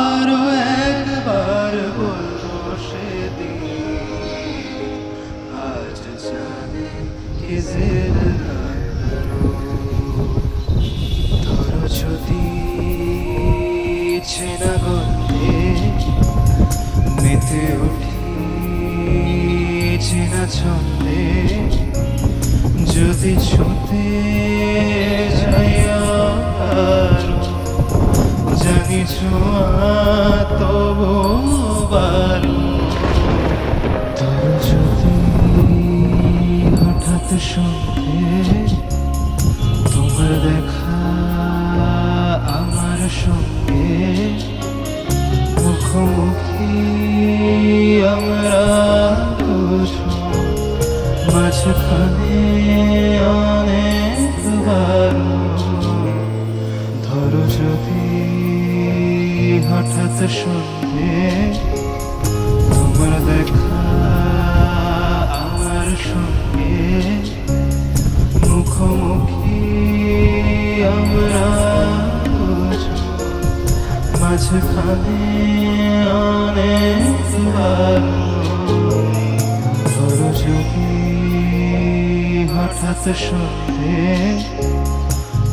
আরো একবার বলবো সেদিন, আজ জানে কি জেদ ধরো যদি চেনা গন্ধে মেতে উঠি চেনা ছন্দে, যদি ছুতে যাই আরো জানি ছোঁয়া তবু বারো, ধরো যদি হঠাৎ সন্ধে তোমার দেখা আমার সঙ্গে, মুখোমুখি আমরা দুজন, মাঝখানে অনেকবার, ধরো যদি হঠাৎ সন্ধে তোমার দেখা আমার সঙ্গে, মুখোমুখি আমরা দুজন, মাঝখানে অনেকবার, ধরো যদি হঠাৎ সন্ধে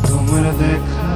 তোমার দেখা